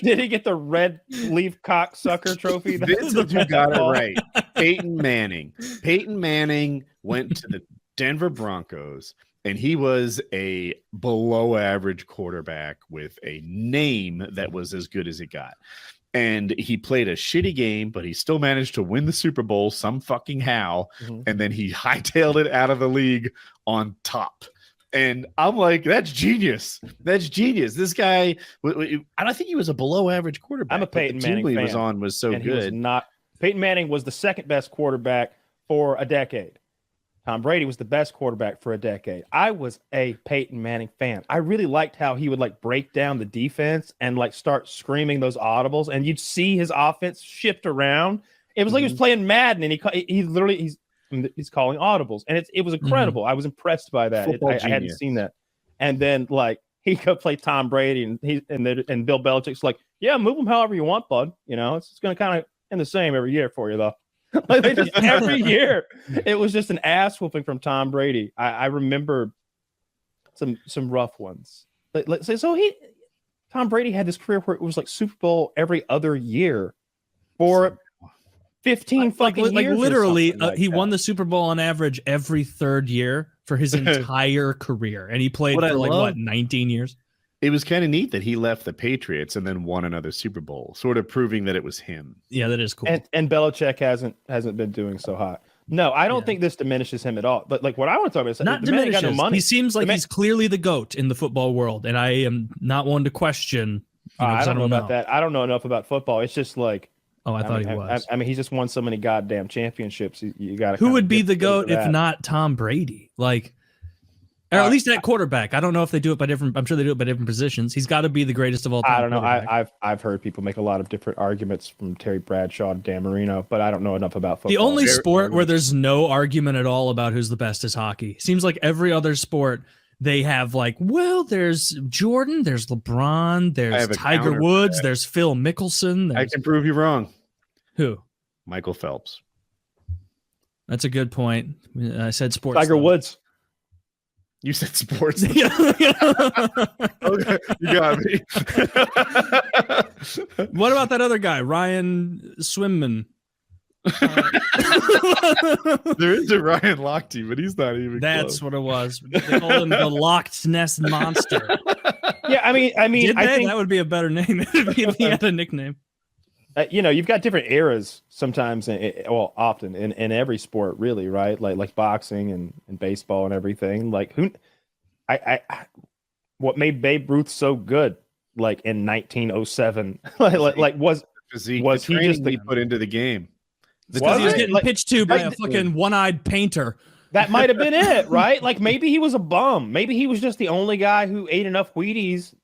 Did he get the red leaf cocksucker trophy? Vincent, you got it right. Peyton Manning. Peyton Manning went to the Denver Broncos, and he was a below average quarterback with a name that was as good as it got. And he played a shitty game, but he still managed to win the Super Bowl some fucking how. Mm-hmm. And then he hightailed it out of the league on top. And I'm like, that's genius. That's genius. This guy, I don't think he was a below average quarterback. I'm a Peyton Manning fan. He was on was so good. Peyton Manning was the second best quarterback for a decade. Tom Brady was the best quarterback for a decade. I was a Peyton Manning fan. I really liked how he would like break down the defense and like start screaming those audibles, and you'd see his offense shift around. It was like he was playing Madden, and he's calling audibles, and it was incredible. I was impressed by that. I hadn't seen that. And then like he could play Tom Brady, and Bill Belichick's like, yeah, move him however you want, bud. You know, it's going to kind of end the same every year for you though. Like they just every year it was just an ass whooping from Tom Brady. I remember some rough ones. Tom Brady had this career where it was like Super Bowl every other year for 15 fucking years. Like literally, he won the Super Bowl on average every third year for his entire career, and he played for 19 years. It was kind of neat that he left the Patriots and then won another Super Bowl, sort of proving that it was him. Yeah, that is cool. And Belichick hasn't been doing so hot. No, I don't think this diminishes him at all. But like what I want to talk about is not diminishes. No money. He seems like he's clearly the GOAT in the football world, and I am not one to question. I don't know about that. I don't know enough about football. It's just like, I thought he was. I mean, he's just won so many goddamn championships. You got to. Who would be the GOAT if not Tom Brady? Like. Or at least at quarterback. I don't know if they do it by different. I'm sure they do it by different positions. He's got to be the greatest of all time. I don't know. I've heard people make a lot of different arguments from Terry Bradshaw to Dan Marino, but I don't know enough about football. The only sport where there's no argument at all about who's the best is hockey. Seems like every other sport they have like, well, there's Jordan, there's LeBron, there's Tiger Woods, there's Phil Mickelson. I can prove you wrong. Who? Michael Phelps. That's a good point. I said sports. Tiger Woods. You said sports. Okay, you got me. What about that other guy, Ryan Swimman? There is a Ryan Lochte, but he's not even. That's close. What it was. They call him the Loch Ness Monster. Yeah, I mean, I think that would be a better name if he had a nickname. You've got different eras sometimes, often in every sport, really, right? Like boxing and baseball and everything. Like what made Babe Ruth so good, like in 1907, was he just he put into the game? Because he was getting pitched to by a fucking one-eyed painter. That might have been it, right? Like maybe he was a bum. Maybe he was just the only guy who ate enough Wheaties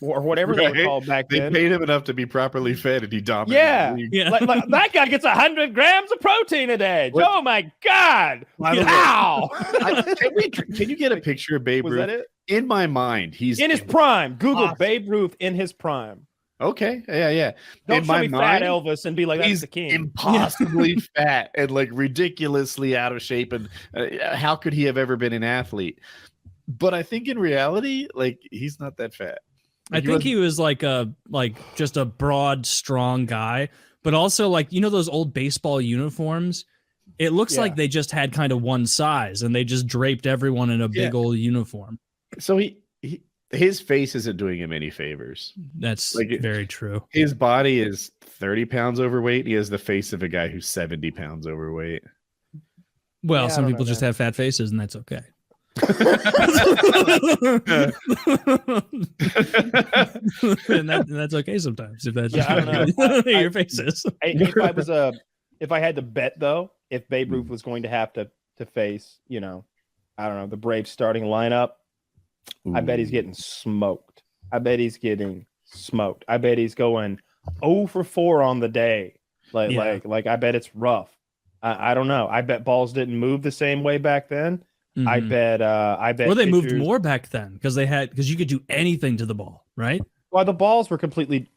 or whatever they were called back then. They paid him enough to be properly fed, and he dominated. Yeah. Like that guy gets 100 grams of protein a day. Oh my God! Wow! Can you get a picture of Babe Ruth? Was that it? In my mind, he's in his prime. Google Babe Ruth in his prime. Okay, yeah. Don't show me fat Elvis and be like, that's the king. Impossibly fat and like ridiculously out of shape. And how could he have ever been an athlete? But I think in reality, like he's not that fat. I think he was just a broad, strong guy, but also like, those old baseball uniforms. It looks like they just had kind of one size and they just draped everyone in a big old uniform. So his face isn't doing him any favors. That's very true. His body is 30 pounds overweight. He has the face of a guy who's 70 pounds overweight. Well, some people just have fat faces, and that's okay. and that's okay sometimes if that's just your faces. If I had to bet though, if Babe Ruth was going to have to face, I don't know, the Braves starting lineup, I bet he's getting smoked. I bet he's going 0 for 4 on the day. Like I bet it's rough. I don't know. I bet balls didn't move the same way back then. Mm-hmm. I bet. Well, they moved more back then because you could do anything to the ball, right? Well, the balls were completely